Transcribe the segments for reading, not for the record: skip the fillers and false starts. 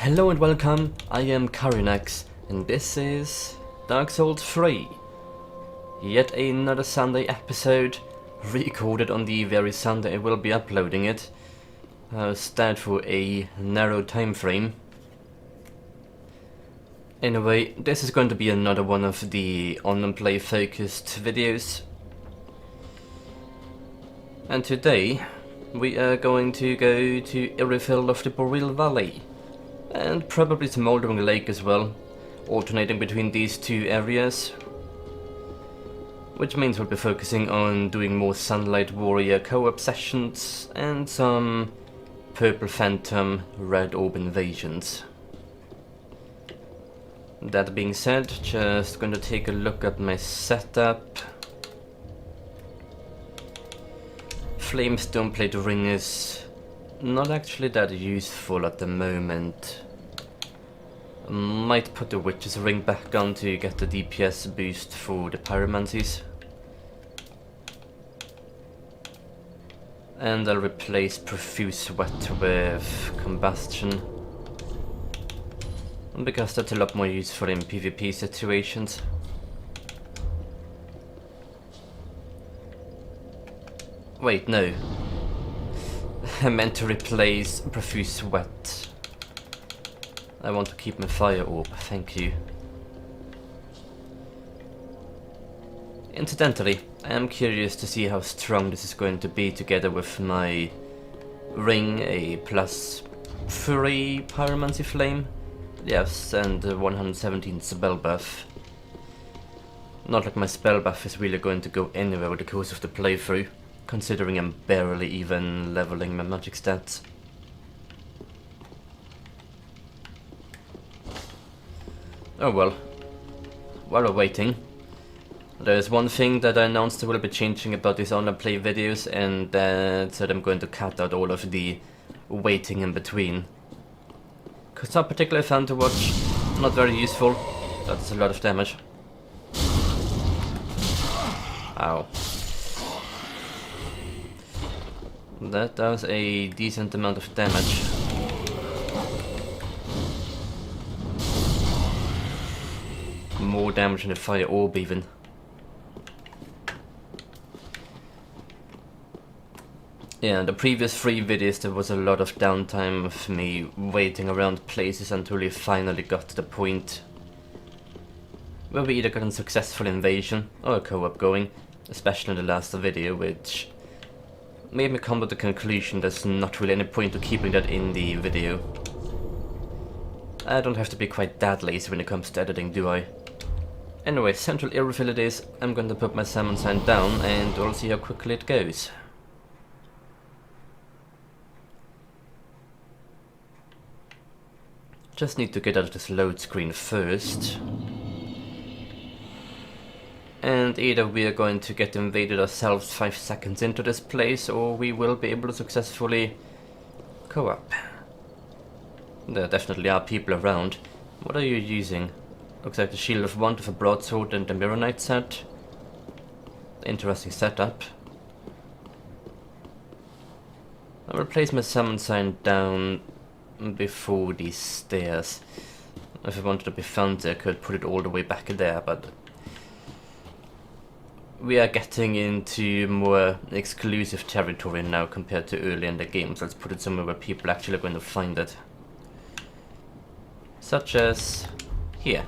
Hello and welcome, I am Carynx, and this is Dark Souls 3. Yet another Sunday episode, recorded on the very Sunday I will be uploading it. Start for a narrow time frame. Anyway, this is going to be another one of the on-and-play focused videos. And today, we are going to go to Irithyll of the Boreal Valley. And probably Smouldering Lake as well, alternating between these two areas. Which means we'll be focusing on doing more Sunlight Warrior co-op sessions and some Purple Phantom Red Orb invasions. That being said, just going to take a look at my setup. Flamestone Plate Ring is not actually that useful at the moment. Might put the Witch's Ring back on to get the DPS boost for the Pyromancies. And I'll replace Profuse Sweat with Combustion. Because that's a lot more useful in PvP situations. Wait, no. I meant to replace Profuse Sweat. I want to keep my Fire Orb, thank you. Incidentally, I am curious to see how strong this is going to be together with my ring, a +3 Pyromancy Flame. Yes, and 117 spell buff. Not like my spell buff is really going to go anywhere with the course of the playthrough, considering I'm barely even leveling my magic stats. Oh well. While we're waiting, there's one thing that I announced I will be changing about these online play videos, and that's that I'm going to cut out all of the waiting in between. Cause not particularly fun to watch, not very useful, that's a lot of damage. Ow. That does a decent amount of damage. More damage than the Fire Orb even. Yeah, in the previous 3 videos there was a lot of downtime of me waiting around places until we finally got to the point where we either got a successful invasion or a co-op going, especially in the last video, which made me come to the conclusion there's not really any point to keeping that in the video. I don't have to be quite that lazy when it comes to editing, do I? Anyway, Central Irithyll it is. I'm going to put my summon sign down and we'll see how quickly it goes. Just need to get out of this load screen first. And either we are going to get invaded ourselves 5 seconds into this place, or we will be able to successfully co-op. There definitely are people around. What are you using? Looks like the Shield of Want with a broadsword and the Mirror Knight set. Interesting setup. I will place my summon sign down before these stairs. If I wanted to be fancy I could put it all the way back there, but we are getting into more exclusive territory now compared to early in the game, so let's put it somewhere where people actually are going to find it. Such as here.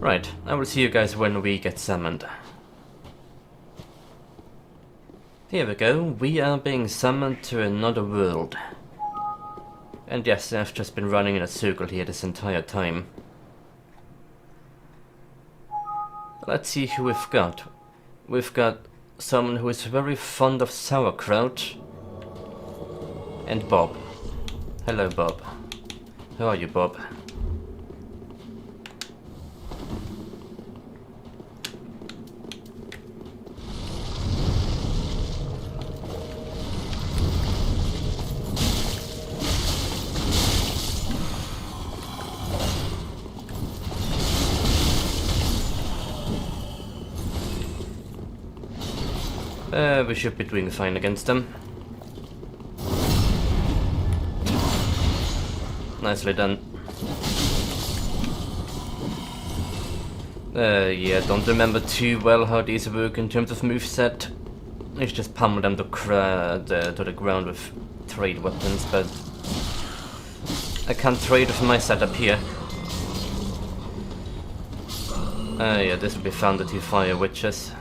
Right, I will see you guys when we get summoned. Here we go, we are being summoned to another world. And yes, I've just been running in a circle here this entire time. Let's see who we've got. We've got someone who is very fond of sauerkraut. And Bob. Hello, Bob. How are you, Bob? We should be doing fine against them. Nicely done. Yeah, don't remember too well how these work in terms of moveset. It's just pummel them to the ground with trade weapons, but I can't trade with my setup here. Yeah, this will be found the two fire witches.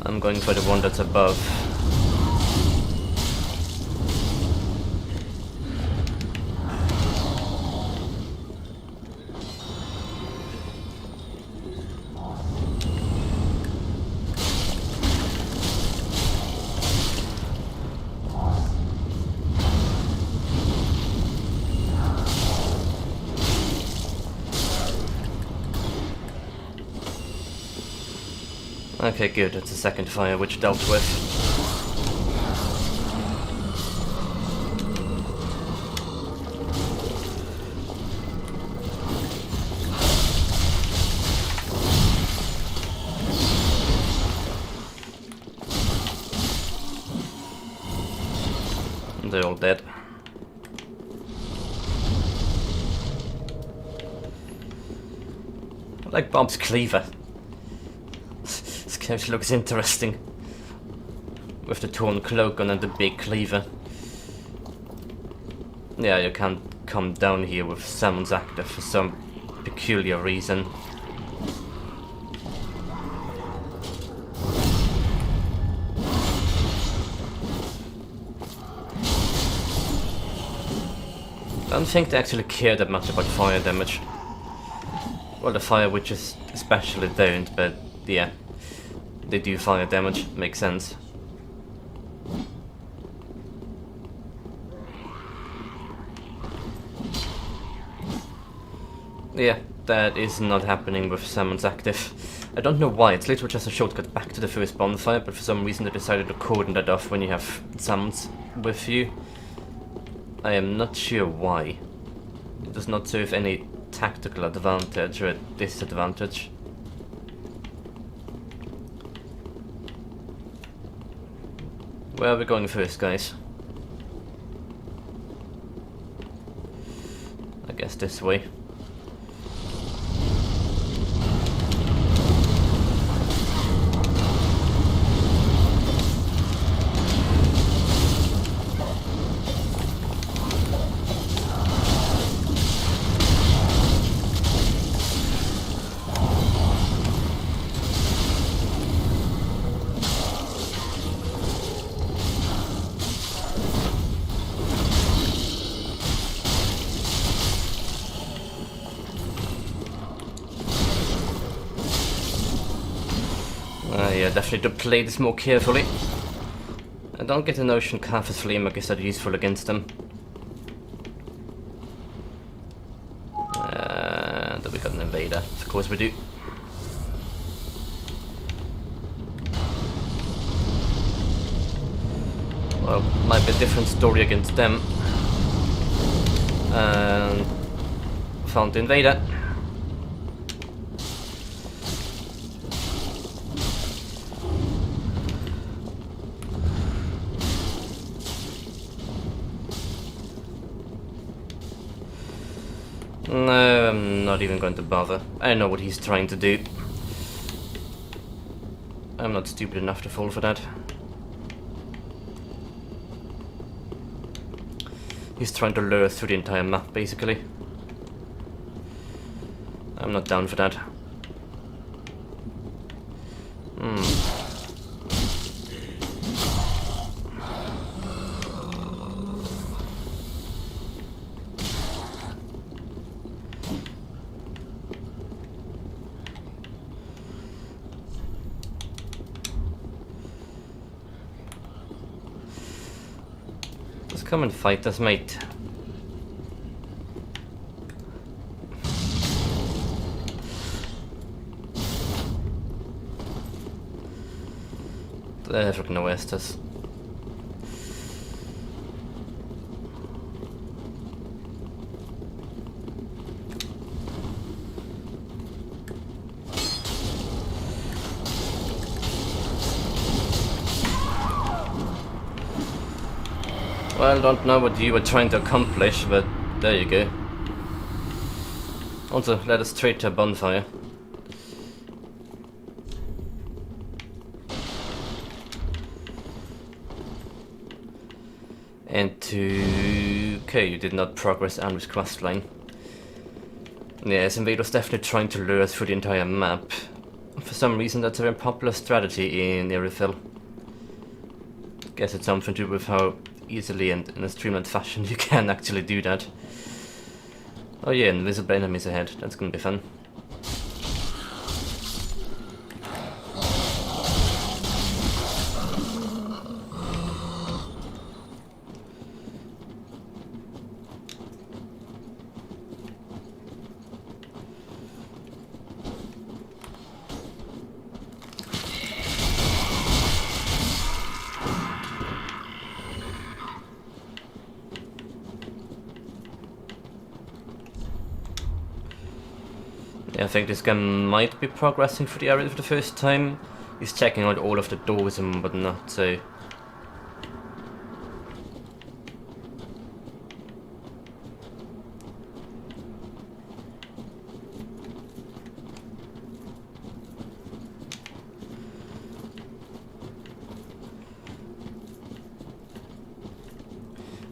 I'm going for the one that's above. Okay, good, it's the second fire which dealt with. They're all dead. I like Bob's cleaver. This actually looks interesting. With the torn cloak on and the big cleaver. Yeah, you can't come down here with summons active for some peculiar reason. I don't think they actually care that much about fire damage. Well, the fire witches especially don't, but yeah. They do fire damage, makes sense. Yeah, that is not happening with summons active. I don't know why, it's literally just a shortcut back to the first bonfire, but for some reason they decided to cordon that off when you have summons with you. I am not sure why. It does not serve any tactical advantage or a disadvantage. Where are we going first, guys? I guess this way. Yeah, definitely to play this more carefully. I don't get the notion Kafir's Flame I guess are useful against them. And we got an invader, of course we do. Well, might be a different story against them. And found the invader. No, I'm not even going to bother. I know what he's trying to do. I'm not stupid enough to fall for that. He's trying to lure us through the entire map, basically. I'm not down for that. Come and fight us, mate. They're fucking west us. Well, don't know what you were trying to accomplish, but there you go. Also, let us straight to a bonfire. And to... Okay, you did not progress Andrew's questline. Yes, Invader was definitely trying to lure us through the entire map. For some reason, that's a very popular strategy in Irithyll. Guess it's something to do with how easily and in a streamlined fashion you can actually do that. Oh yeah, invisible enemies ahead. That's gonna be fun. Yeah, I think this guy might be progressing through the area for the first time. He's checking out all of the doors and whatnot, so...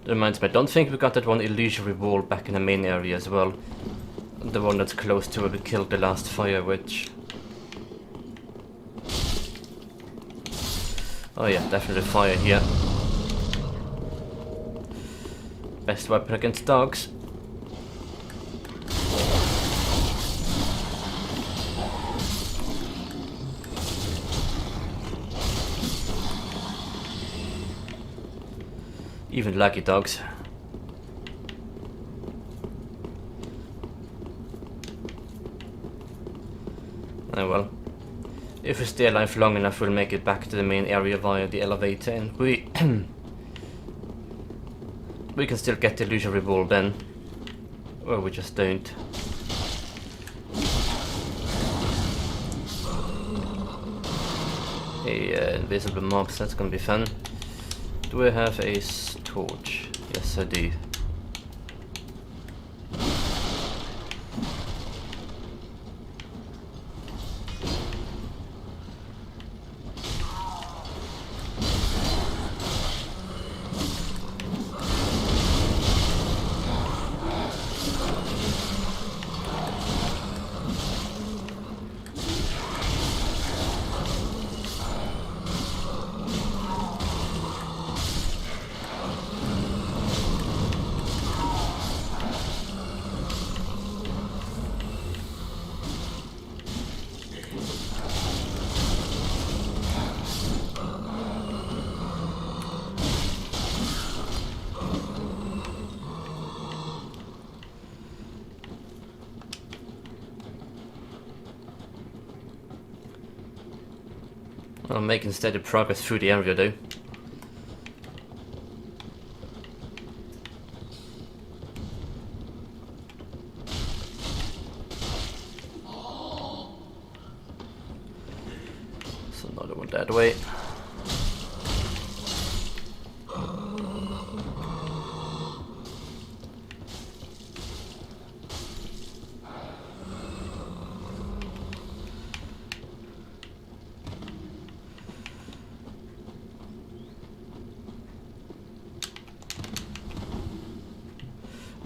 That reminds me, I don't think we got that one illusory wall back in the main area as well. The one that's close to where we killed the last fire witch. Oh yeah, definitely fire here. Best weapon against dogs. Even lucky dogs. Oh well. If we stay alive long enough, we'll make it back to the main area via the elevator, and we we can still get the illusory wall then. Or we just don't. Hey, invisible mobs, that's gonna be fun. Do I have a torch? Yes, I do. I'm making steady progress through the area though. So another one that way.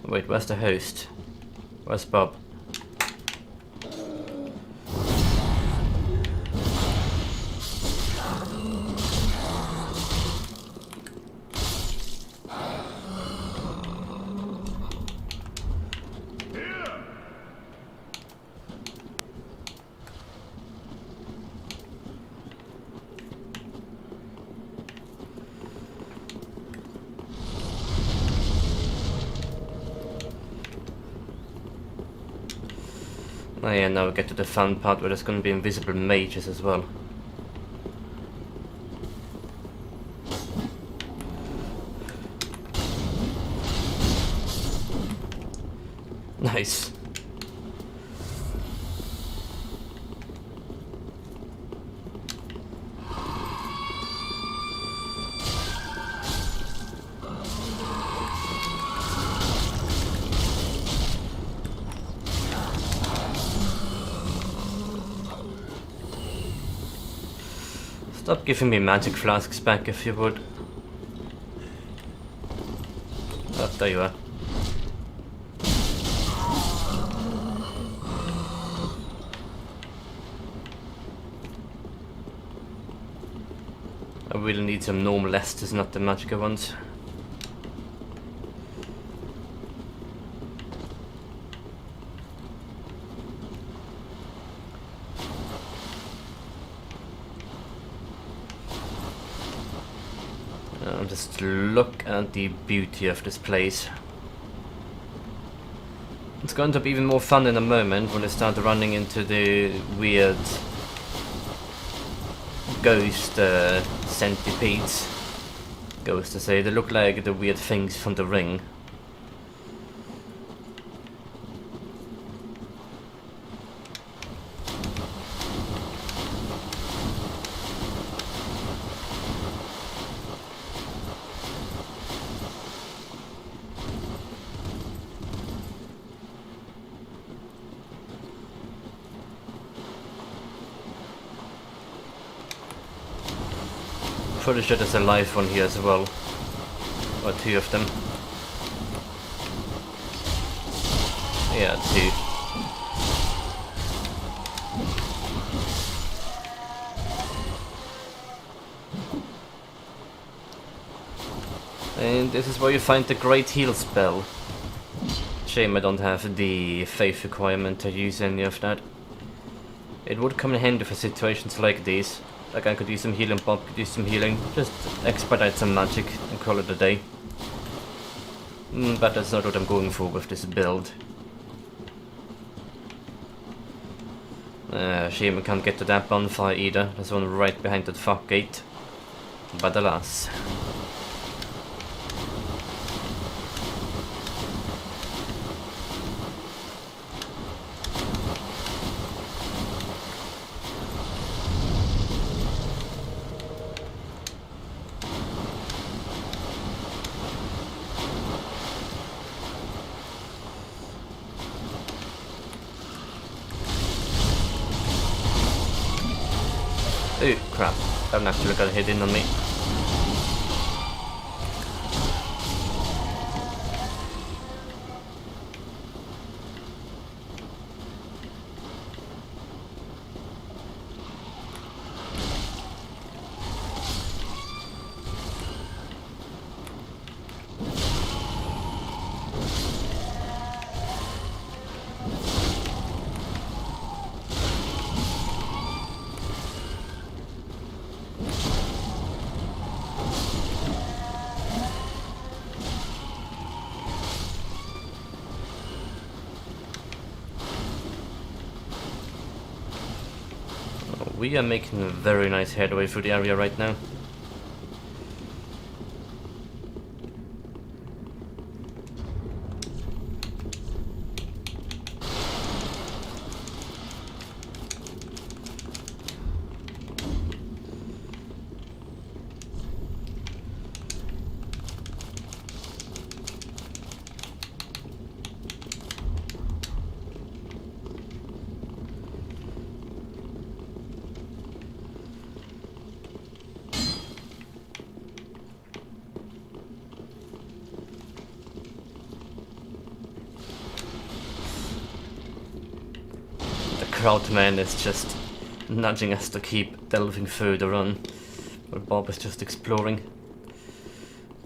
Wait, where's the host? Where's Bob? Oh yeah, now we get to the fun part where there's gonna be invisible mages as well. Nice. Stop giving me magic flasks back if you would. Oh, there you are. I really need some normal Estus, not the magical ones. Just look at the beauty of this place. It's going to be even more fun in a moment when I start running into the weird ghost centipedes. Ghosts, I say. They look like the weird things from the Ring. Pretty sure there's a live one here as well. Or two of them. Yeah, two. And this is where you find the Great Heal spell. Shame I don't have the faith requirement to use any of that. It would come in handy for situations like these. Like I could use some healing, Bob could use some healing, just expedite some magic and call it a day. But that's not what I'm going for with this build. Shame I can't get to that bonfire either, there's one right behind that fog gate. But alas. Oh crap, that actually got a hit in on me. We are making a very nice headway through the area right now. Krautman is just nudging us to keep delving further on, where Bob is just exploring.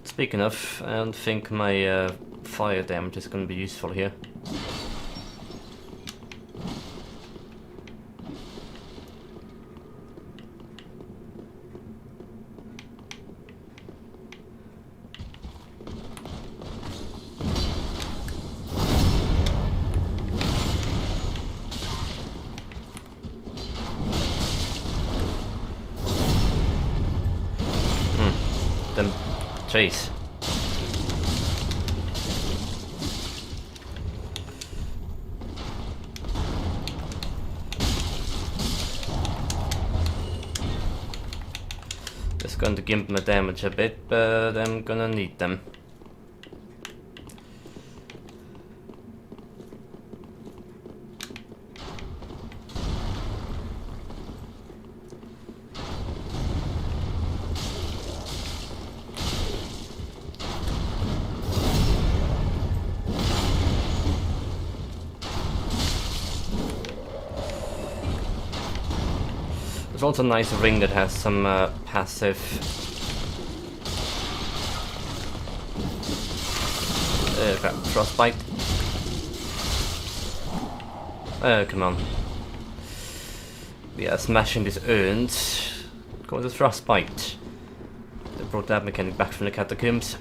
Speaking of, I don't think my fire damage is going to be useful here. Jeez. Just going to gimp my damage a bit, but I'm gonna need them. also a nice ring that has some passive crap, frostbite. Oh, come on. Yeah, smashing these urns causes frostbite. They brought that mechanic back from the catacombs.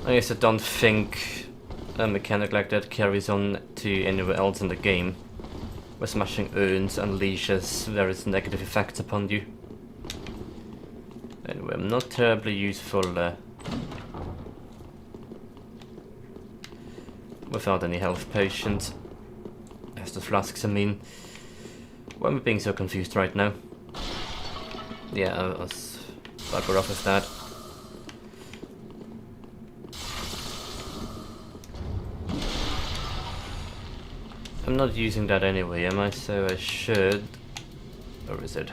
I guess I don't think a mechanic like that carries on to anywhere else in the game, where smashing urns unleashes various negative effects upon you. Anyway, I'm not terribly useful without any health potions. As the flasks, I mean. Why am I being so confused right now? Yeah, I'll bugger off with that. I'm not using that anyway, am I? So I should... Or is it?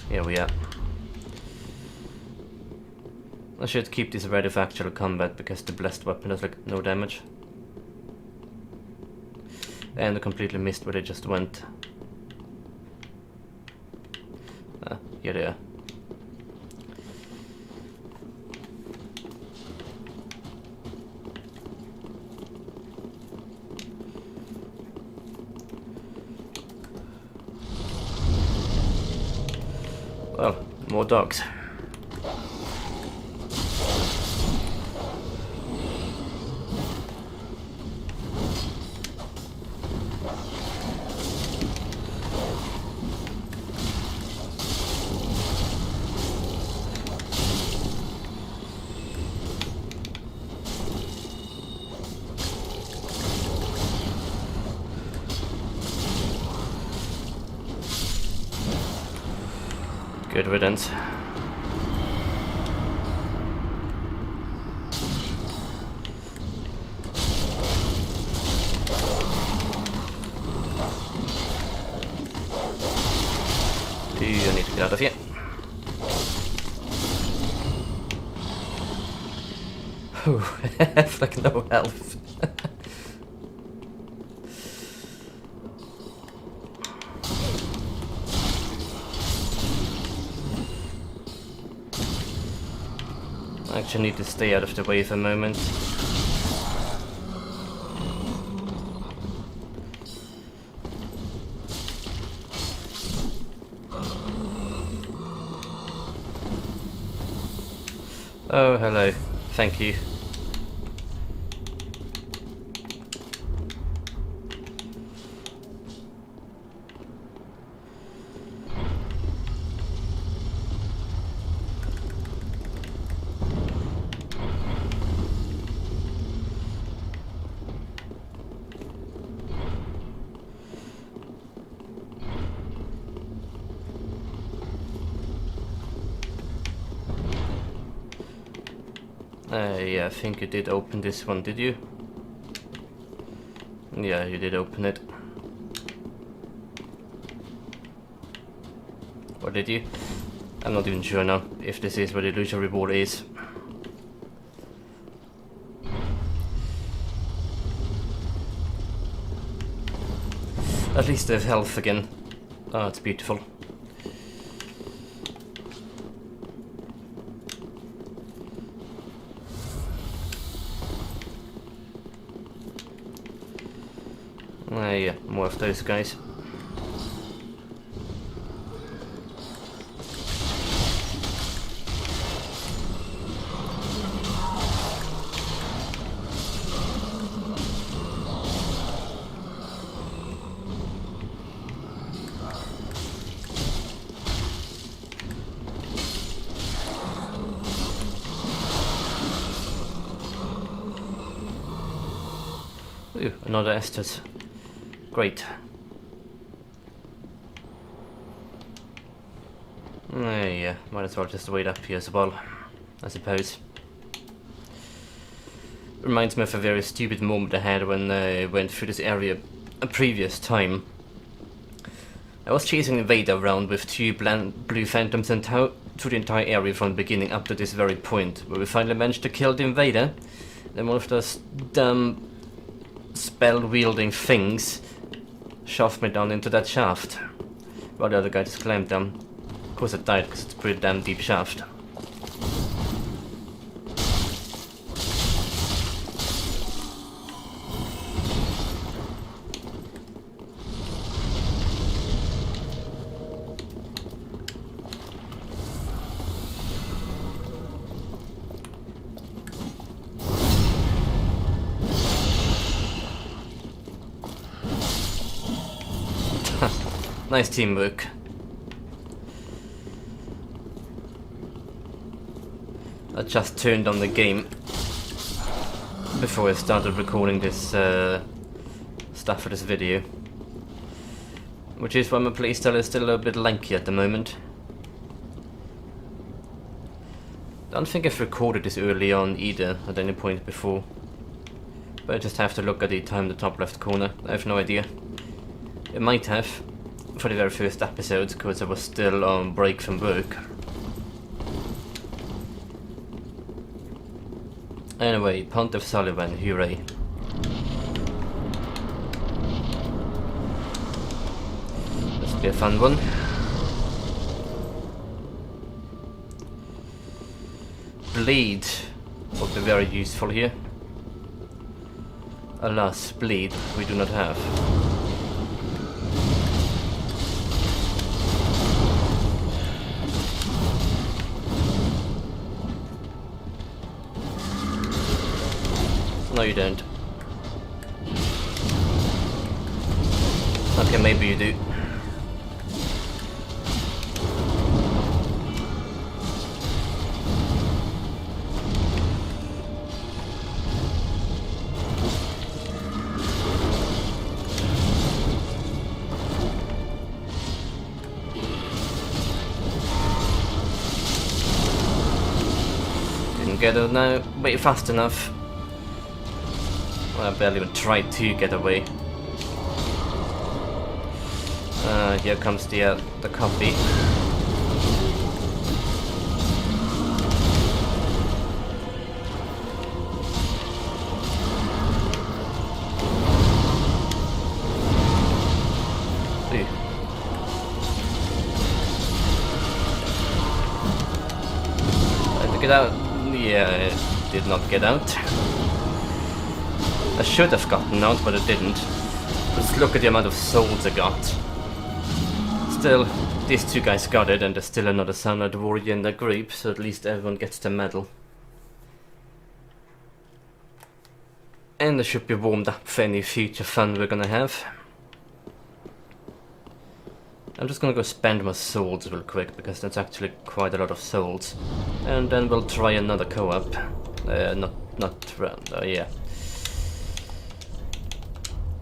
Here we are. I should keep this ready for actual combat because the blessed weapon does like no damage. And I completely missed where they just went. Ah, here they are. Well, more dogs. Good riddance. I need to get out of here. I have like no health. I actually need to stay out of the way for a moment. Oh, hello. Thank you. Yeah, I think you did open this one, did you? Yeah, you did open it. Or did you? I'm not even sure now if this is where the illusion reward is. At least they have health again. Oh, it's beautiful. Yeah, more of those guys. Ooh, another Estes. Great. Yeah, might as well just wait up here as well, I suppose. Reminds me of a very stupid moment I had when I went through this area a previous time. I was chasing Vader around with two blue phantoms and through the entire area from the beginning up to this very point, where we finally managed to kill the invader. Then one of those dumb spell-wielding things shoved me down into that shaft. While the other guy just climbed down. Of course it died because it's a pretty damn deep shaft. Nice teamwork. I just turned on the game before I started recording this stuff for this video. Which is why my playstyle is still a bit lanky at the moment. Don't think I've recorded this early on either, at any point before. But I just have to look at the time in the top left corner. I have no idea. It might have, for the very first episodes, because I was still on break from work. Anyway, Pont of Sullivan, hooray. This will be a fun one. Bleed would be very useful here. Alas, bleed we do not have. No, you don't. Okay, maybe you do. Didn't get it now. Wait fast enough. Well, I barely even tried to get away. Here comes the copy. Tried to get out. Yeah, it did not get out. I should have gotten out, but I didn't. Just look at the amount of souls I got. Still, these two guys got it, and there's still another Sunlight Warrior in the group, so at least everyone gets the medal. And I should be warmed up for any future fun we're gonna have. I'm just gonna go spend my souls real quick, because that's actually quite a lot of souls. And then we'll try another co-op. Yeah.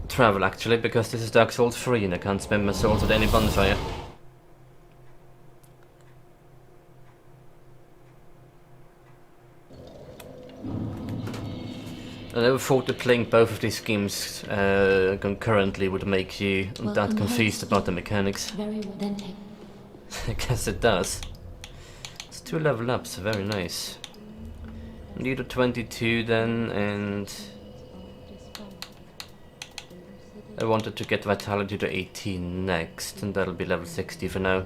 Travel actually, because this is Dark Souls 3 and I can't spend my souls at any bonfire. I never thought that playing both of these games concurrently would make you that confused about the mechanics. Very authentic. I guess it does. It's 2 level ups, very nice. Need a 22 then, and I wanted to get Vitality to 18 next, and that'll be level 60 for now.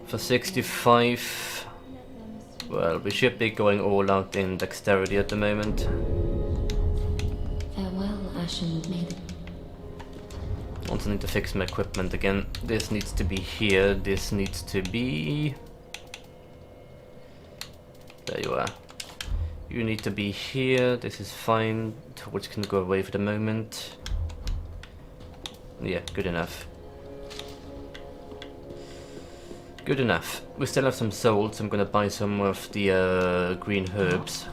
For 65, well, we should be going all out in Dexterity at the moment. Farewell, Ashen Maiden. Also need to fix my equipment again. This needs to be here, this needs to be... There you are. You need to be here, this is fine, which can go away for the moment. Yeah, good enough. Good enough. We still have some souls, I'm gonna buy some of the green herbs.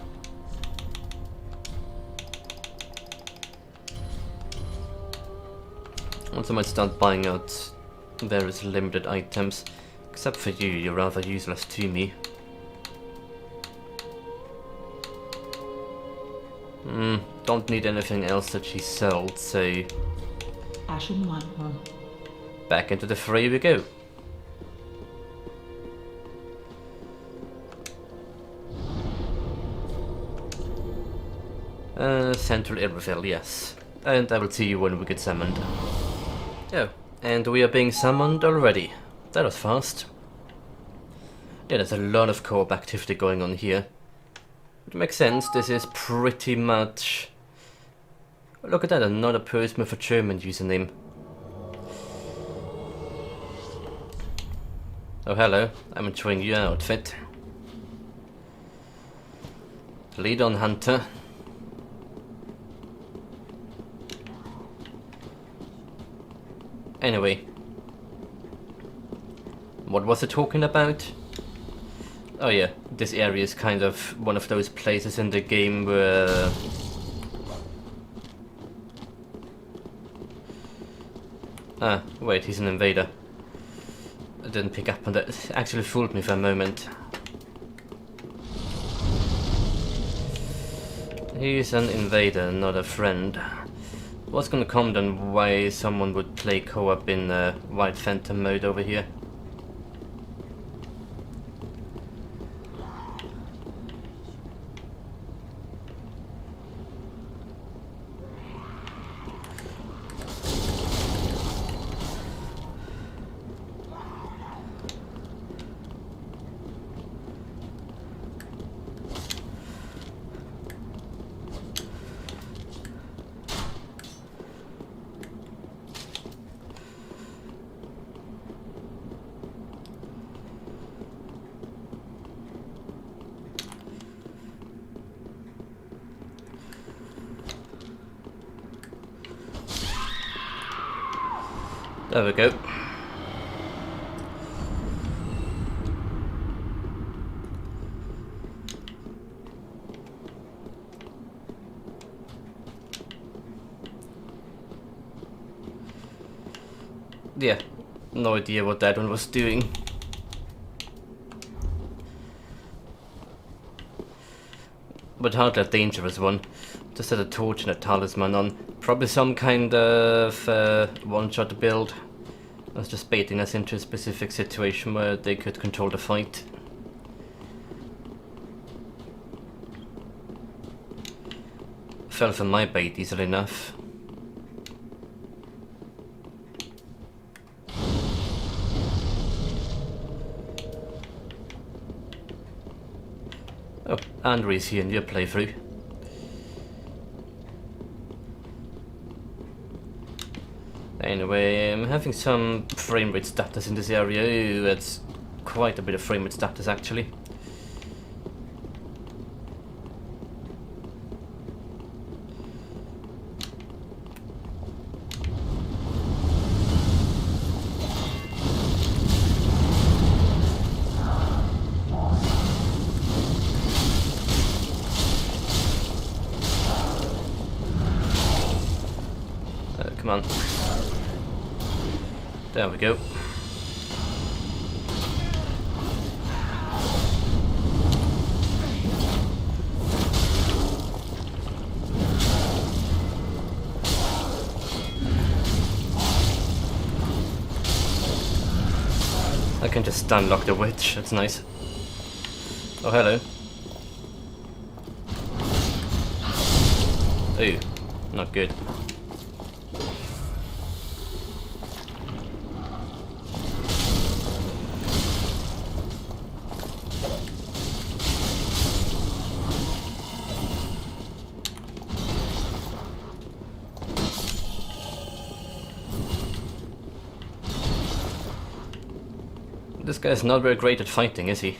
Also might start buying out various limited items. Except for you, you're rather useless to me. Don't need anything else that she sold, so... Ashen One. Back into the fray we go. Central Irithyll, yes. and I will see you when we get summoned. Oh, and we are being summoned already. That was fast. Yeah, there's a lot of co-op activity going on here. It makes sense, this is pretty much... Look at that, another person with a German username. Oh hello, I'm enjoying your outfit. Lead on, Hunter. Anyway. What was it talking about? Oh yeah, this area is kind of one of those places in the game where... Ah, wait, he's an invader. I didn't pick up on that. It actually fooled me for a moment. He's an invader, not a friend. What's gonna come then why someone would play co-op in White Phantom mode over here? There we go. Yeah, no idea what that one was doing. But hardly a dangerous one. Just had a torch and a talisman on. Probably some kind of one-shot build. I was just baiting us into a specific situation where they could control the fight. Fell for my bait easily enough. Oh, Andre's here in your playthrough. Anyway, I'm having some frame rate status in this area. Ooh, that's quite a bit of frame rate status actually. Come on. There we go. I can just stun lock the witch, that's nice. Oh, hello. Ooh, not good. This guy's not very great at fighting, is he?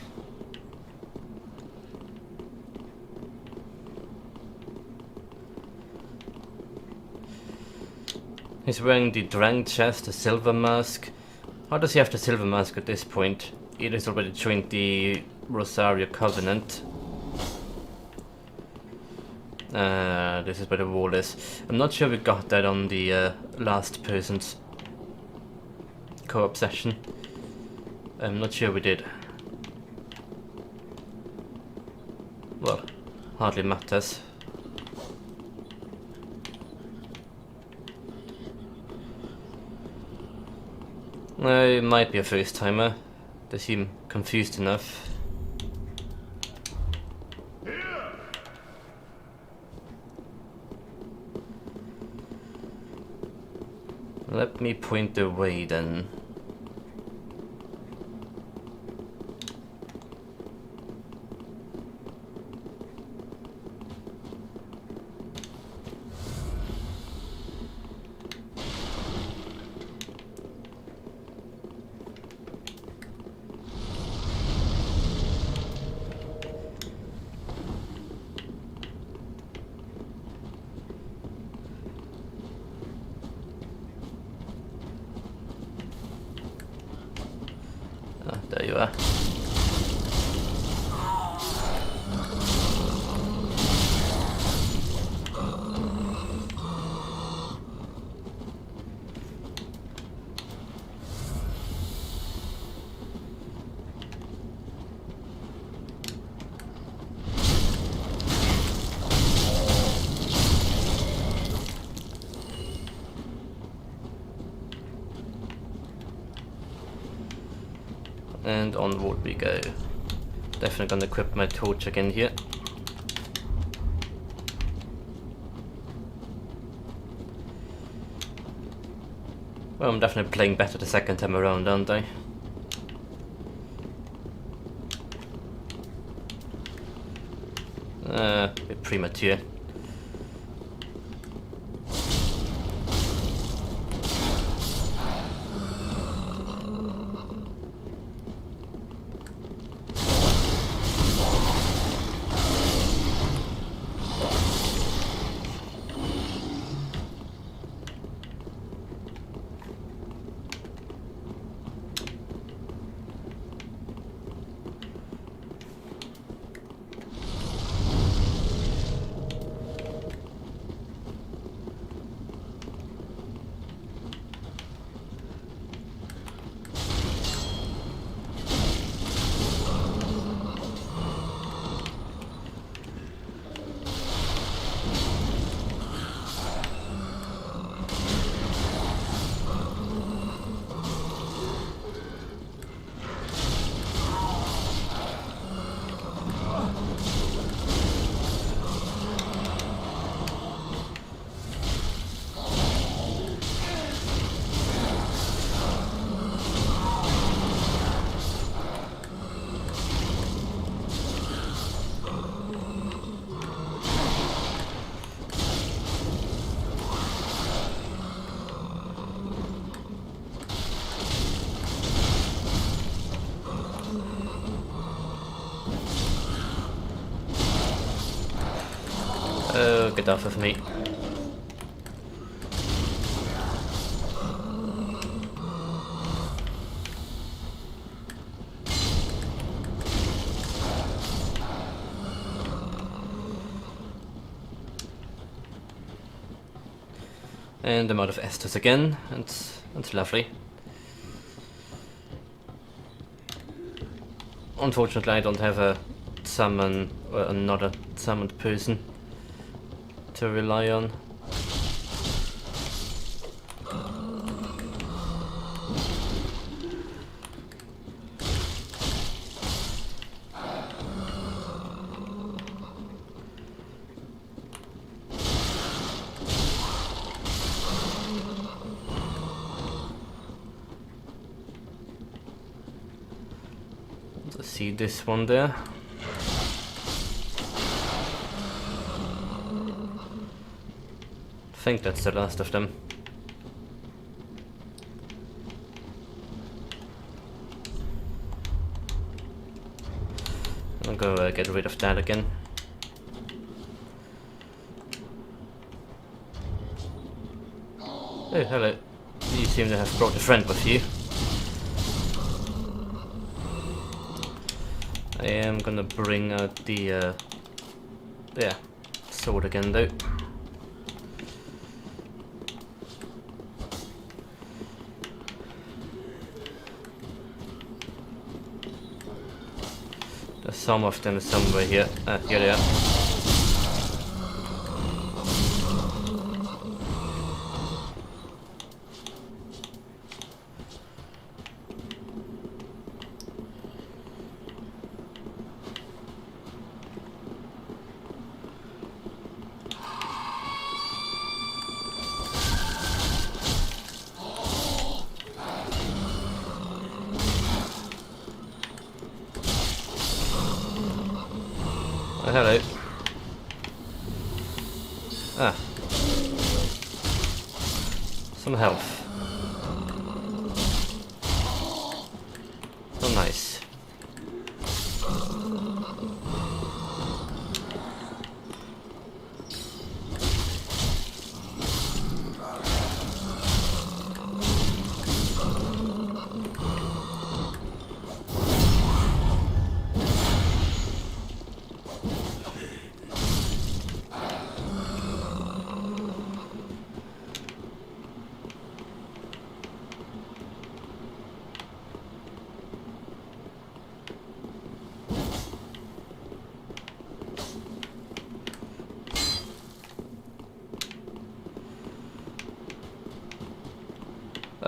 He's wearing the Drang chest, the silver mask. How does he have the silver mask at this point? He's already joined the Rosario Covenant. This is where the wall is. I'm not sure we got that on the last person's co-op session. I'm not sure we did. Well, hardly matters. It might be a first timer. They seem confused enough. Let me point the way then. Ah, there you are. And onward we go. Definitely gonna equip my torch again here. Well, I'm definitely playing better the second time around, aren't I? A bit premature. Oh, get off of me. And I'm out of Estus again, and that's lovely. Unfortunately, I don't have a summon or another summoned person to rely on. Let's see this one there. I think that's the last of them. I'll go get rid of that again. Oh, hello. You seem to have brought a friend with you. I am gonna bring out the sword again though. There's some of them somewhere here. Ah, here they are. Oh. Ah. Some health. Oh, nice.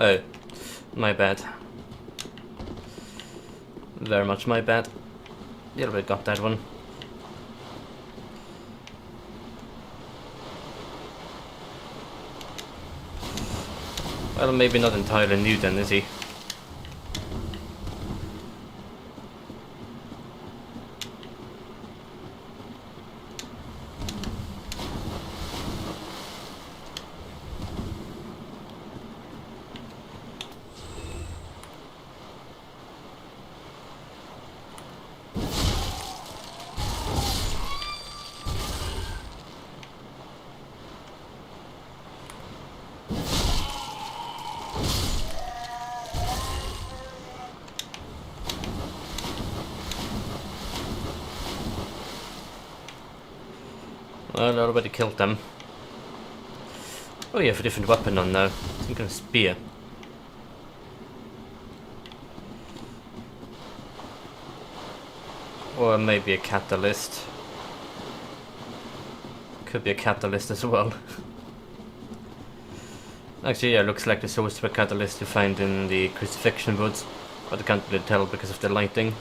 Oh, my bad. Very much my bad. Yeah, we got that one. Well, maybe not entirely new then, is he? Well, I already killed them. Oh, you have a different weapon on now. Some kind of spear. Or maybe a catalyst. Could be a catalyst as well. Actually, yeah, looks like the source of a catalyst you find in the crucifixion woods, but I can't really tell because of the lighting.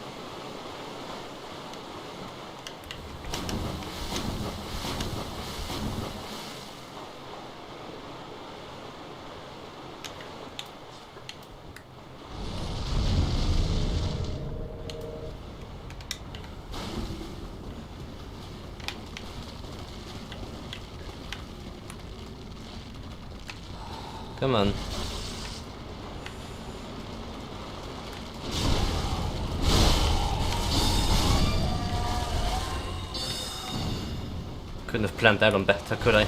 Come on. Couldn't have planned that on better, could I?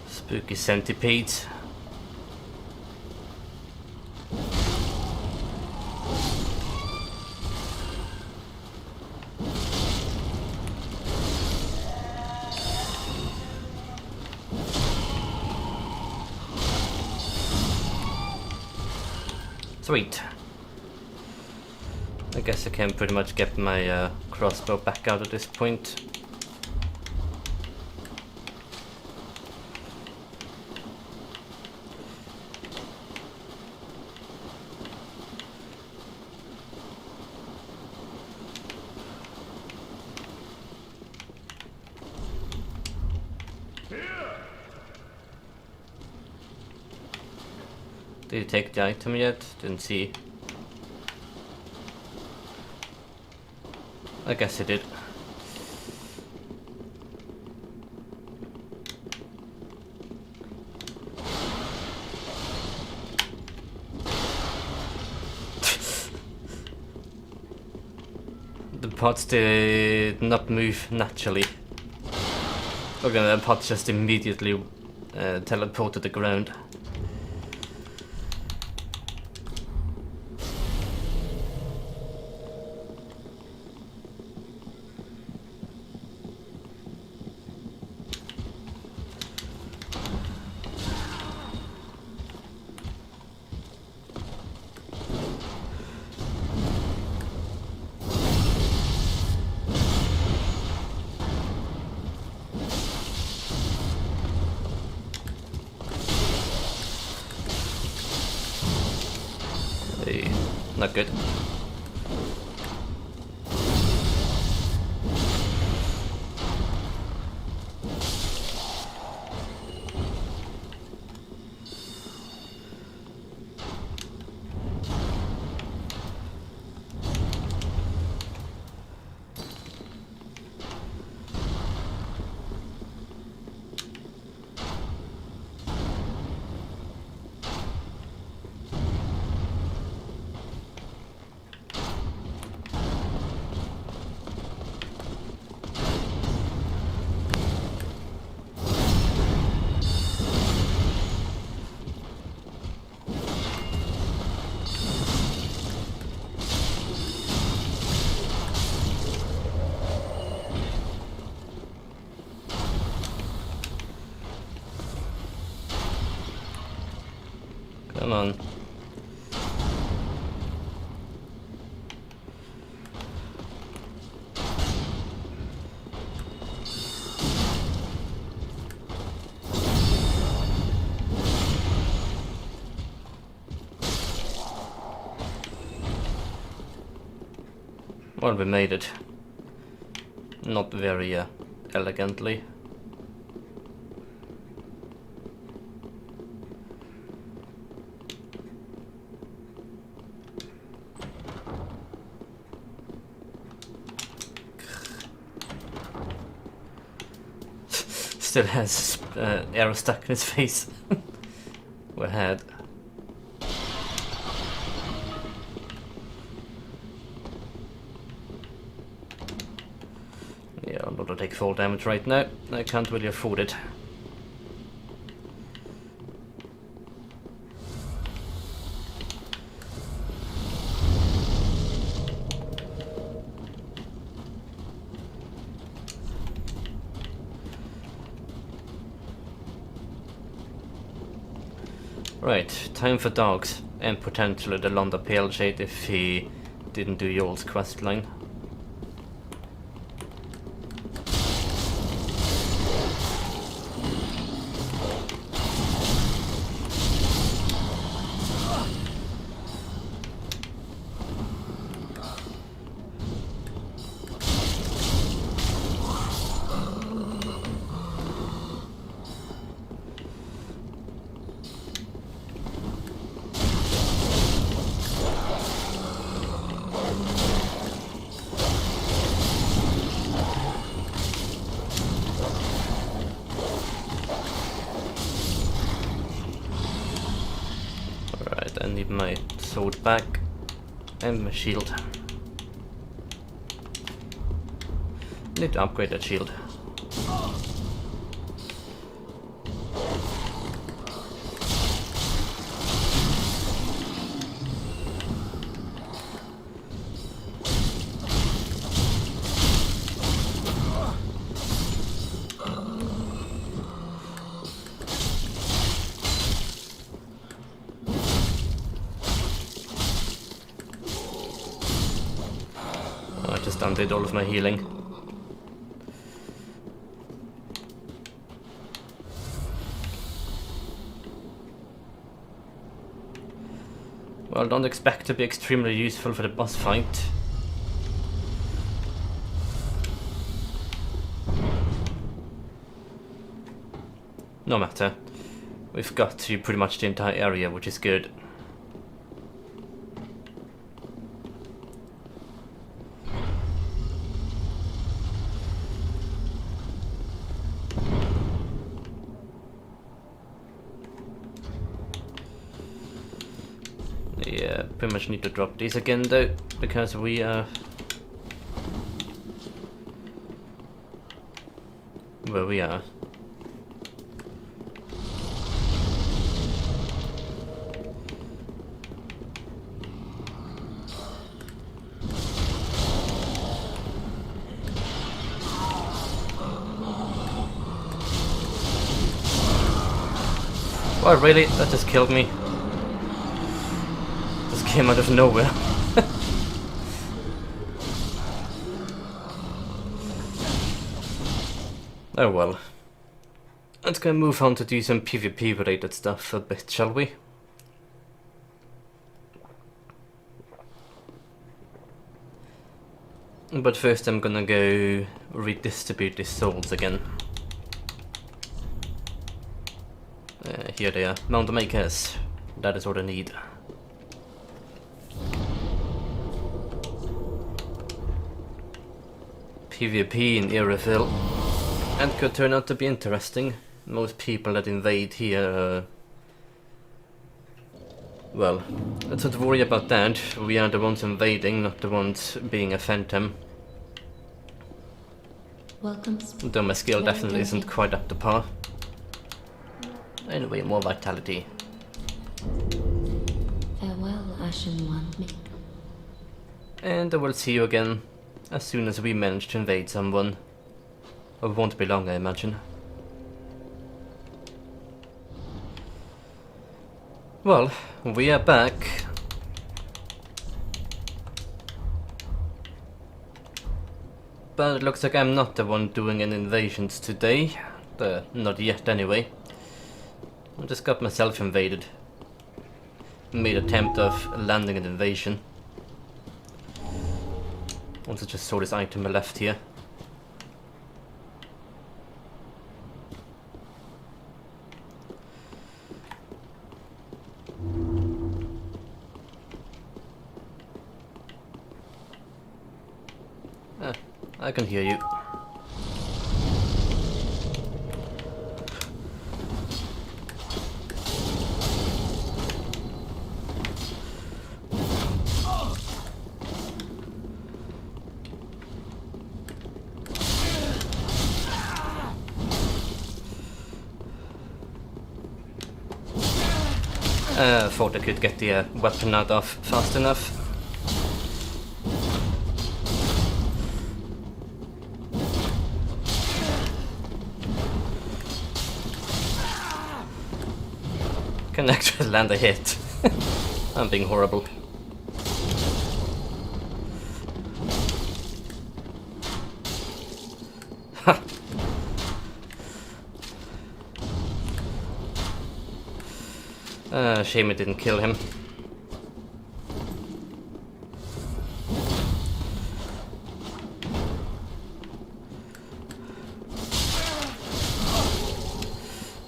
Spooky centipedes. Sweet. I guess I can pretty much get my crossbow back out at this point. Did you take the item yet? Didn't see. I guess I did. The pots did not move naturally. Okay, the pot just immediately teleported to the ground. Not good. Come on. Well, we made it. Not very elegantly. Still has arrow stuck in his face. Or head. Yeah, I'm not gonna take full damage right now. I can't really afford it. Right, time for dogs, and potentially the Londa Pale Shade if he didn't do Yoel's questline. I need my sword back and my shield. Need to upgrade that shield. I just undid all of my healing. Well, don't expect to be extremely useful for the boss fight. No matter. We've got to pretty much the entire area, which is good. Yeah, pretty much need to drop these again though, because we are where we are. Oh really? That just killed me. Just came out of nowhere. Oh well. Let's go move on to do some PvP related stuff a bit, shall we? But first I'm gonna go redistribute these souls again. Here they are, Mount Makers. That is what I need. PvP in Irithyll. And could turn out to be interesting. Most people that invade here well, let's not worry about that. We are the ones invading, not the ones being a phantom. Welcome. Though my skill definitely isn't quite up to par. Anyway, more vitality. Farewell, Ashen One. And I will see you again as soon as we manage to invade someone. It won't be long, I imagine. Well, we are back. But it looks like I'm not the one doing any invasions today. Not yet, anyway. I just got myself invaded. Made attempt of landing an invasion. Also just saw this item I left here. I can hear you. Thought I could get the weapon out off fast enough. Can actually land a hit. I'm being horrible. Ha! Shame it didn't kill him.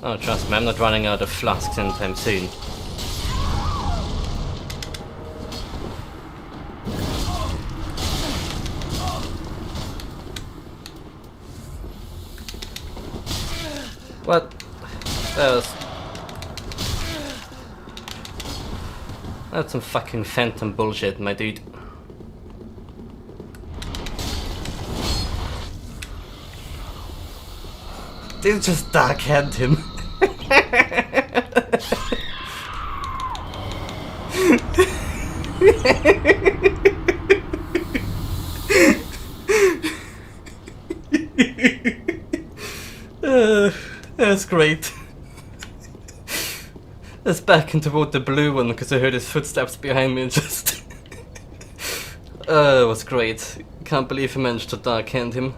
Oh, trust me, I'm not running out of flasks anytime soon. What? That's some fucking phantom bullshit, my dude. They just dark-hand him. That's great. Let's back and toward the blue one because I heard his footsteps behind me and just... it was great. Can't believe I managed to dark-hand him.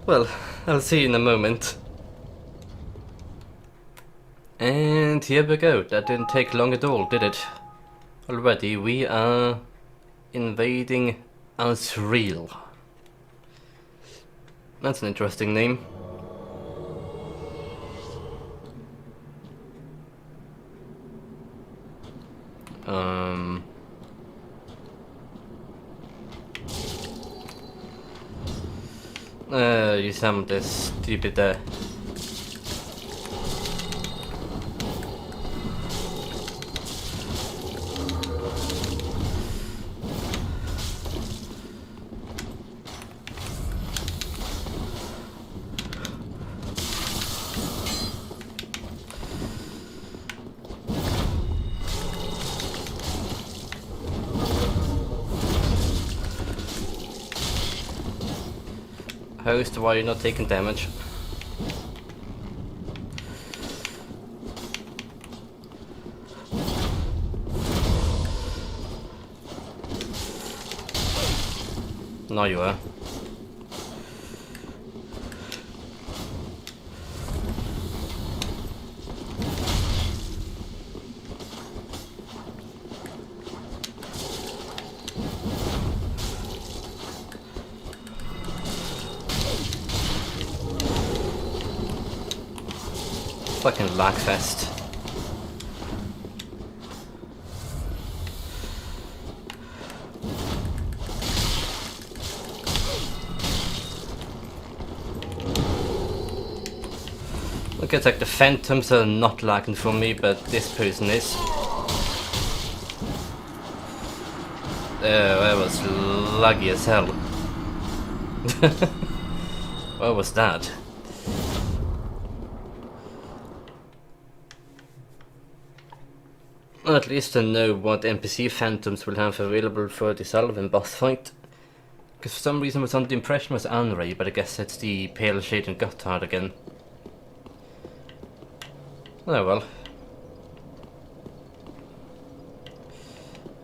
Well, I'll see you in a moment. And here we go. That didn't take long at all, did it? Already we are invading Irithyll. That's an interesting name. You summoned this stupid host, why are you not taking damage? No, you are. Fucking lag fest. Okay, it's like the phantoms are not lagging for me, but this person is. That was laggy as hell. What was that? Well, at least I know what NPC phantoms will have available for the Salvin boss fight. Because for some reason I was under the impression it was Anray, but I guess it's the Pale Shade and Gotthard again. Oh well.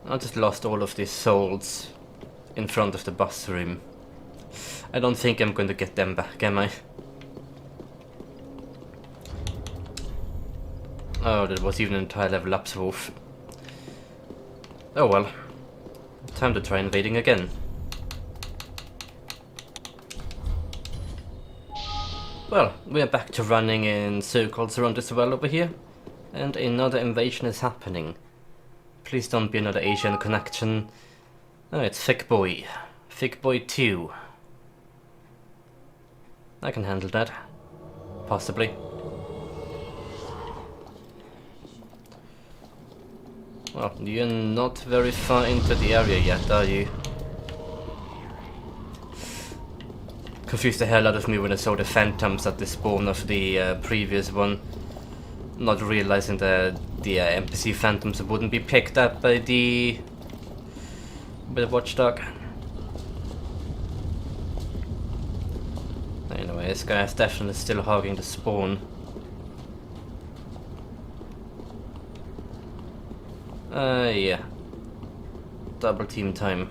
I just lost all of these souls in front of the boss room. I don't think I'm going to get them back, am I? Oh, there was even an entire level up Wolf. Oh well. Time to try invading again. Well, we're back to running in circles around this well over here. And another invasion is happening. Please don't be another Asian connection. Oh, it's Thick Boy. Thick Boy 2. I can handle that. Possibly. Well, you're not very far into the area yet, are you? Confused the hell out of me when I saw the phantoms at the spawn of the previous one. Not realizing that the NPC phantoms wouldn't be picked up by the watchdog. Anyway, this guy is definitely still hogging the spawn. Yeah. Double team time.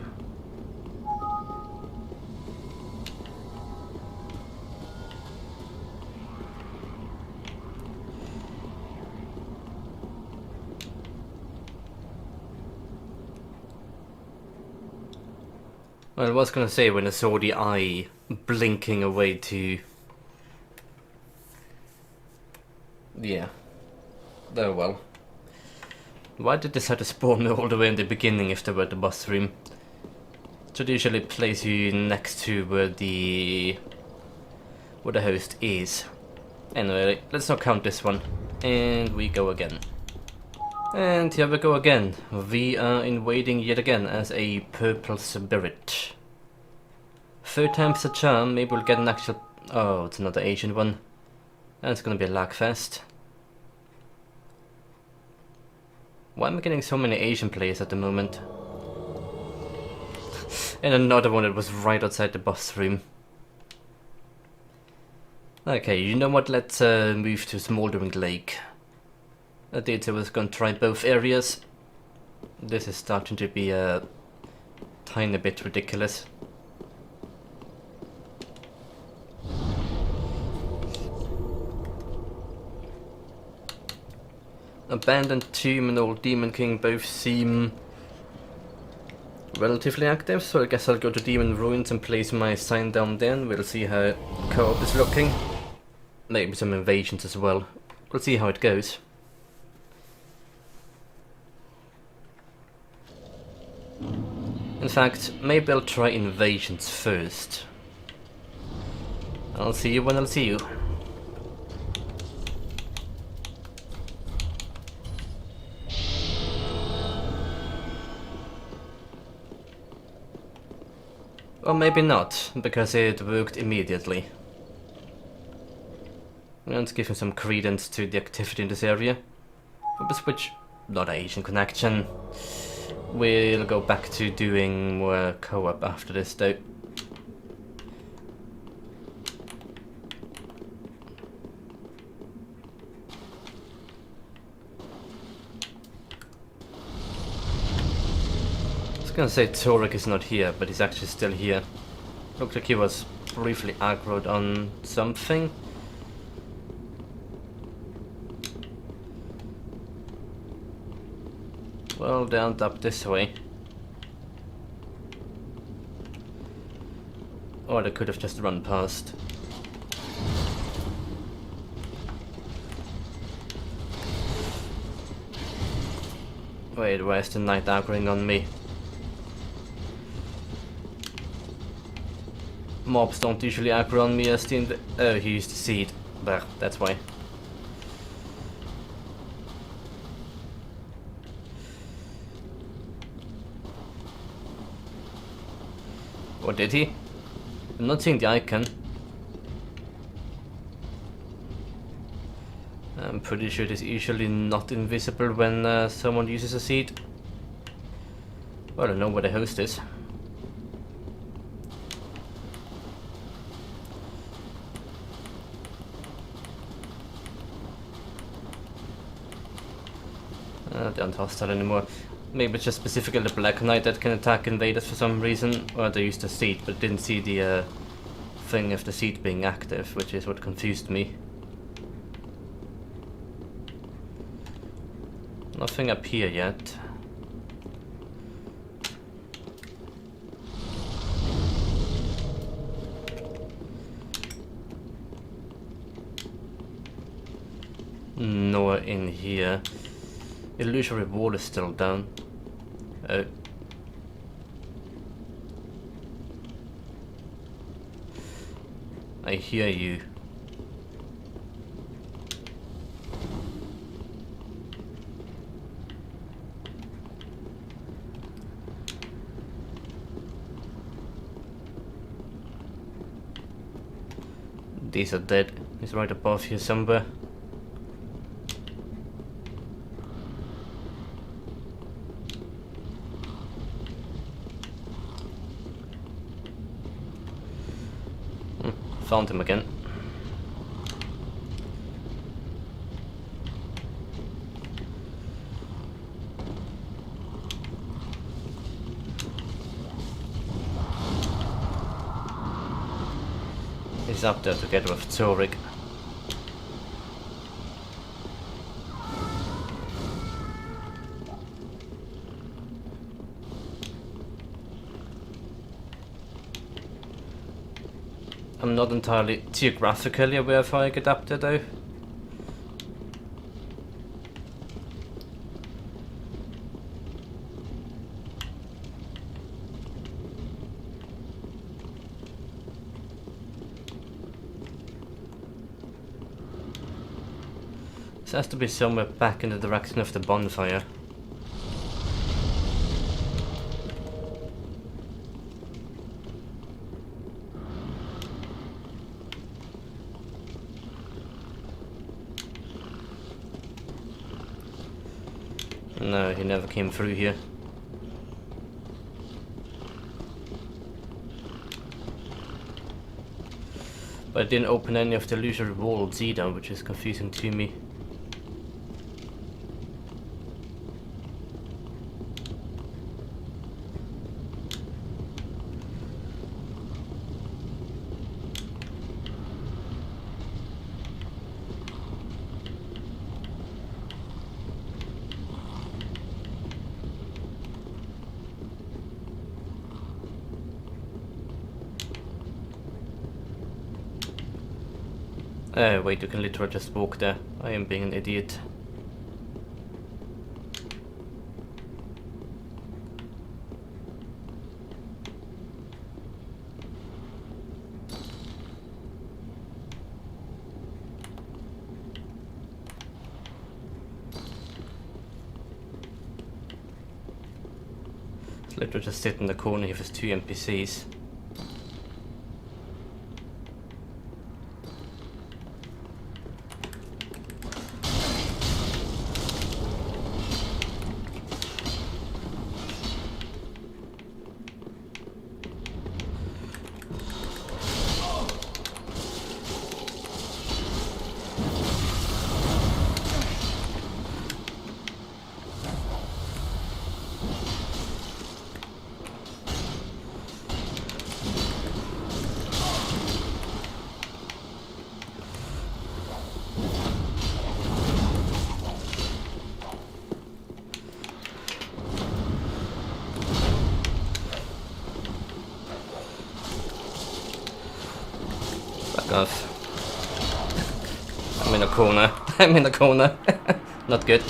Well, I was gonna say when I saw the eye blinking away to... Yeah. Oh well. Why did this have to spawn me all the way in the beginning if they were at the boss room? It should usually place you next to where the host is. Anyway, let's not count this one. And we go again. And here we go again. We are invading yet again as a purple spirit. Third time's a charm, maybe we'll get an actual... Oh, it's another Asian one. And it's gonna be a lag fest. Why am I getting so many Asian players at the moment? And another one that was right outside the boss room. Okay, you know what, let's move to Smouldering Lake. I did say I was going to try both areas. This is starting to be a tiny bit ridiculous. Abandoned Tomb and Old Demon King both seem relatively active, so I guess I'll go to Demon Ruins and place my sign down there and we'll see how co-op is looking. Maybe some invasions as well. We'll see how it goes. In fact, maybe I'll try invasions first. I'll see you when I'll see you. Or maybe not, because it worked immediately. Let's give him some credence to the activity in this area. We'll switch, not Asian connection. We'll go back to doing more co-op after this though. I was gonna say Torek is not here, but he's actually still here. Looks like he was briefly aggroed on something. Well, they aren't up this way. Or they could have just run past. Wait, why is the knight aggroing on me? Mobs don't usually aggro on me as the oh, he used the seed. But that's why. Or did he? I'm not seeing the icon. I'm pretty sure it is usually not invisible when someone uses a seed. Well, I don't know where the host is. They aren't hostile anymore. Maybe it's just specifically the Black Knight that can attack invaders for some reason, or they used the seed but didn't see the thing of the seed being active, which is what confused me. Nothing up here yet. Nor in here. Illusory wall is still down. Oh. I hear you. These are dead. He's right above here somewhere. Found him again. He's up there together with Zurich. I'm not entirely geographically aware of how I get up there though. This has to be somewhere back in the direction of the bonfire. No, he never came through here. But I didn't open any of the illusory walls either, which is confusing to me. Wait, you can literally just walk there. I am being an idiot. It's literally just sit in the corner here with 2 NPCs. Off. I'm in a corner. I'm in a corner. Not good.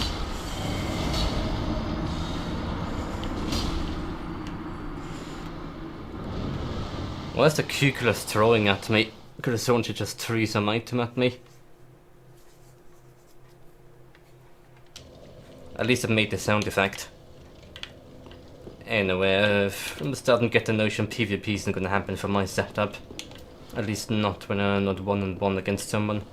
What's the cuculus throwing at me? Could have sworn she just threw some item at me. At least it made the sound effect. Anyway, I'm starting to get the notion PvP isn't gonna happen for my setup. At least not when I'm not 1-on-1 against someone.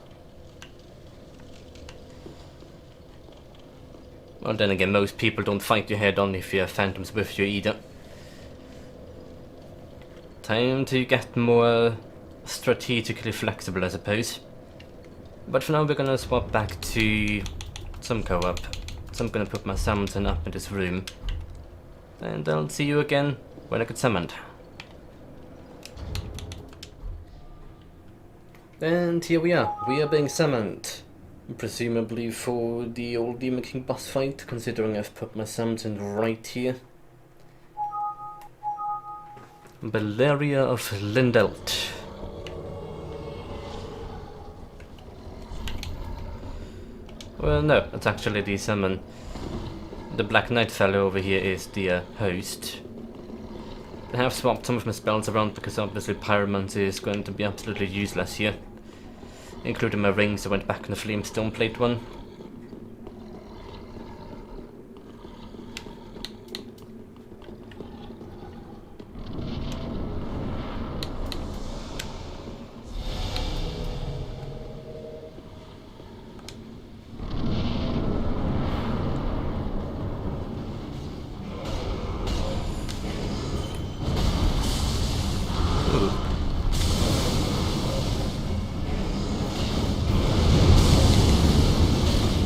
Well, then again, most people don't fight you head on if you have phantoms with you either. Time to get more strategically flexible, I suppose. But for now, we're gonna swap back to some co-op. So I'm gonna put my summon up in this room. And I'll see you again when I get summoned. And here we are being summoned. Presumably for the old Demon King boss fight, considering I've put my summon right here. Valeria of Lindelt. Well, no, it's actually the summon. The Black Knight fellow over here is the host. I have swapped some of my spells around because obviously Pyromancy is going to be absolutely useless here. Including my rings, I went back on the Flamestone Plate one.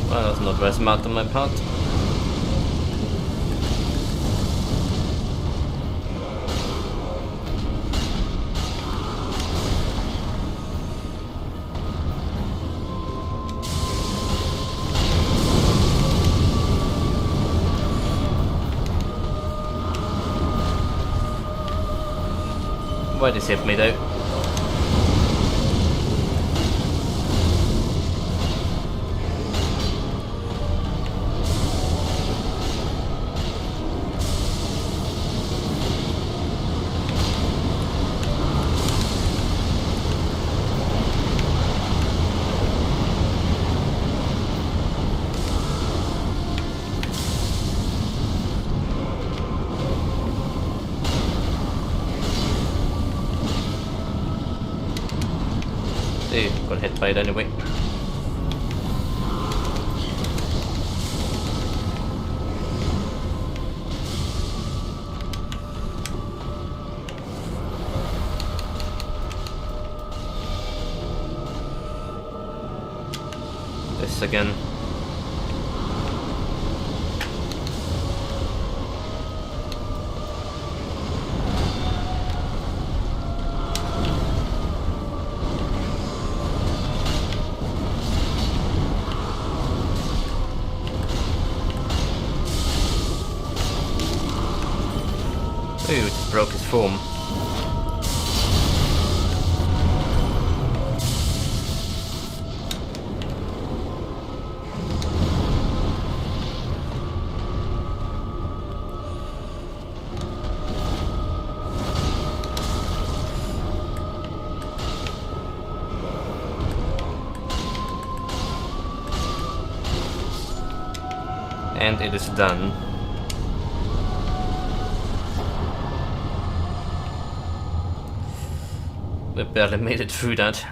Well, that's not very smart on my part. Why did this hit me though? Got hit by it anyway. This again. Ooh, it just broke his form. And it is done. We barely made it through that.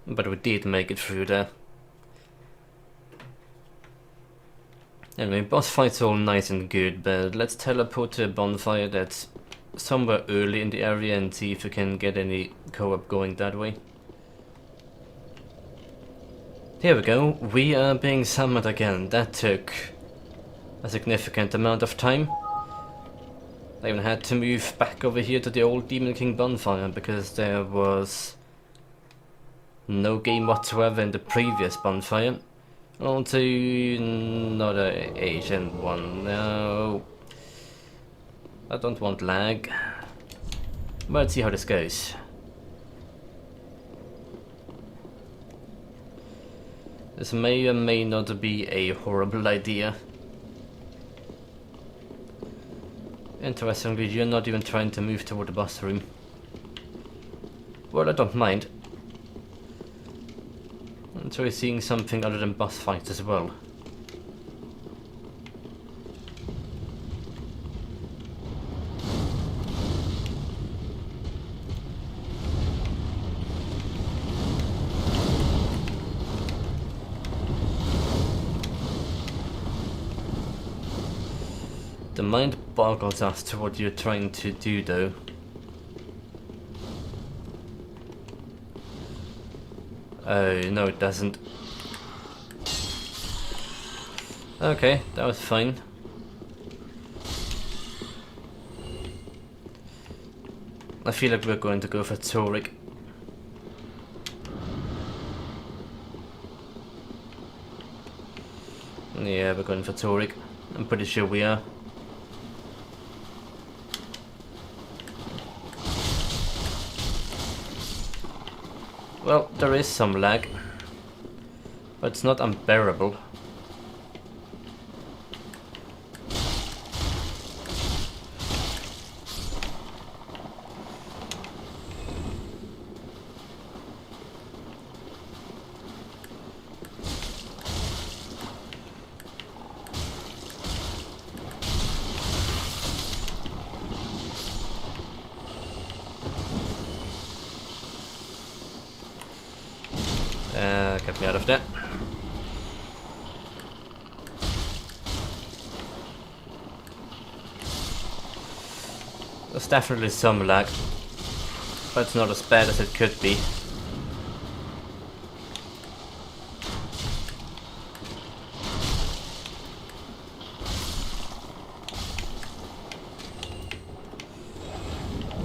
But we did make it through there. Anyway, boss fight's all nice and good, but let's teleport to a bonfire that's somewhere early in the area and see if we can get any co-op going that way. Here we go, we are being summoned again. That took a significant amount of time. I even had to move back over here to the old Demon King bonfire because there was no game whatsoever in the previous bonfire. On to another Asian one. No, I don't want lag. But let's see how this goes. This may or may not be a horrible idea. Interestingly, you're not even trying to move toward the boss room. Well, I don't mind. Enjoy seeing something other than boss fights as well. The mind boggles as to what you're trying to do, though. Oh, no it doesn't. Okay, that was fine. I feel like we're going to go for Torek. Yeah, we're going for Torek. I'm pretty sure we are. Well, there is some lag, but it's not unbearable. Get me out of there. There's definitely some lag, but it's not as bad as it could be.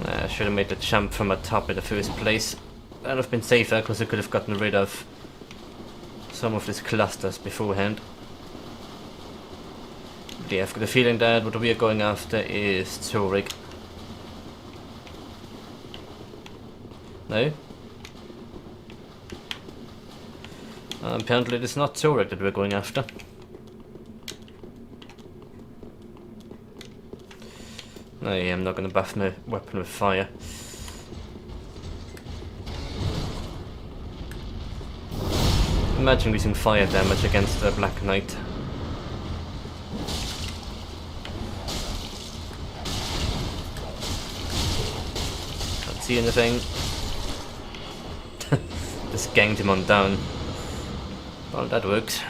I should have made the jump from the top in the first place. That would have been safer because I could have gotten rid of some of these clusters beforehand. But yeah, I've got a feeling that what we are going after is Torek. No? Apparently it is not Torek that we're going after. No, yeah, I'm not going to buff my weapon with fire. Imagine using fire damage against the Black Knight. Can't see anything. Just ganged him on down. Well, that works.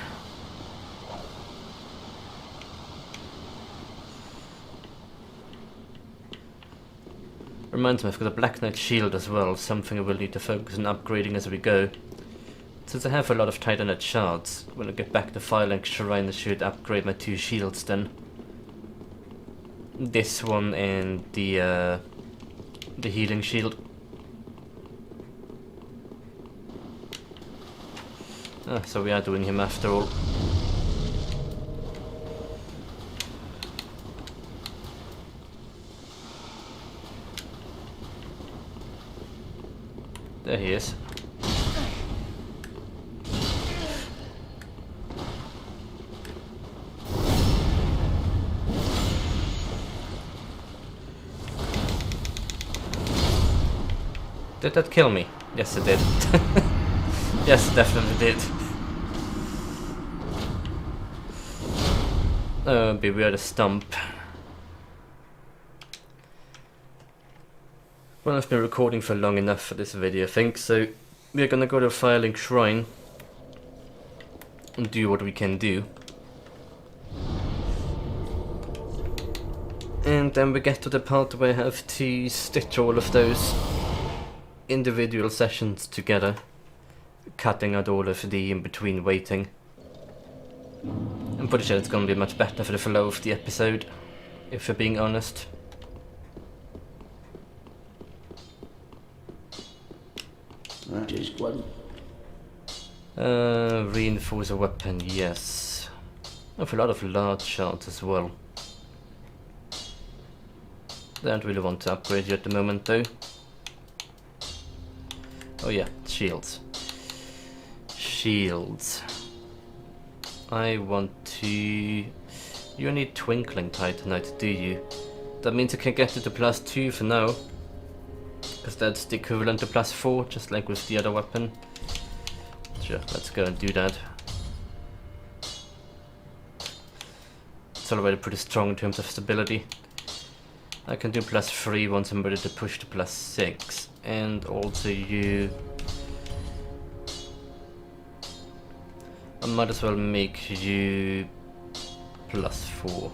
Reminds me, I've got a Black Knight shield as well, something I will need to focus on upgrading as we go. Since I have a lot of Titanite shards, when I get back to Firelink Shrine I should upgrade my 2 shields then. This one and the healing shield. Ah, so we are doing him after all. There he is. Did that kill me? Yes it did. Yes, it definitely did. Beware the stump. Well, I've been recording for long enough for this video, I think, so we're gonna go to Firelink Shrine and do what we can do. And then we get to the part where I have to stitch all of those individual sessions together, cutting out all of the in-between waiting. I'm pretty sure it's gonna be much better for the flow of the episode, if we're being honest. That is one. Reinforce a weapon, yes. I have a lot of large shards as well. Don't really want to upgrade you at the moment though. Oh yeah, shields. Shields. I want to... You need Twinkling Titanite, do you? That means I can get it to +2 for now. Because that's the equivalent to +4, just like with the other weapon. Sure, let's go and do that. It's already pretty strong in terms of stability. I can do +3 once I'm ready to push to +6. And also you... I might as well make you +4.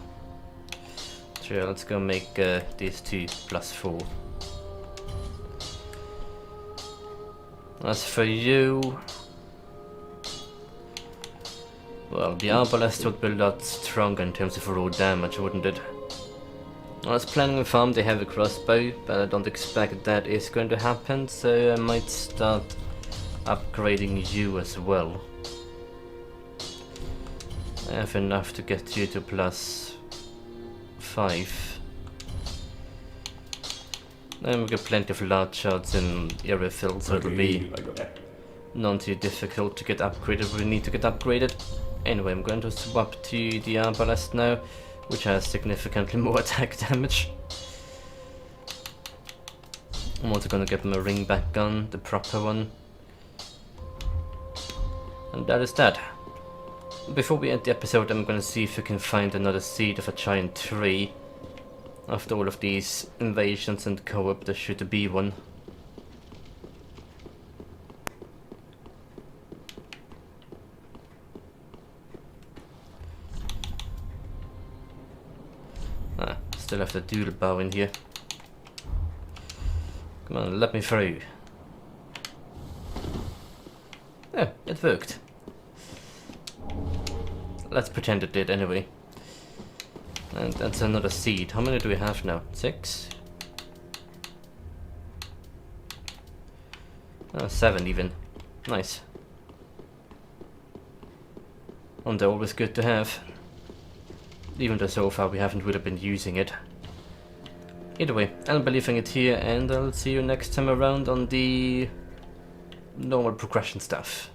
Sure, let's go make these two +4. As for you... Well, the arbalest would be a lot stronger in terms of raw damage, wouldn't it? I was planning to farm the heavy crossbow, but I don't expect that is going to happen, so I might start upgrading you as well. I have enough to get you to +5. Then we got plenty of large shots in Irithyll, so it'll be not too difficult to get upgraded when we need to get upgraded. Anyway, I'm going to swap to the arbalest now, which has significantly more attack damage. I'm also going to get my ring back gun, the proper one. And that is that. Before we end the episode, I'm going to see if we can find another seed of a giant tree. After all of these invasions and co-op, there should be one. Still have the dual bow in here. Come on, let me through. Oh, it worked. Let's pretend it did anyway. And that's another seed. How many do we have now? 6? Oh, 7 even. Nice. And they're always good to have. Even though so far we haven't really been using it. Either way, I'll be leaving it here, and I'll see you next time around on the normal progression stuff.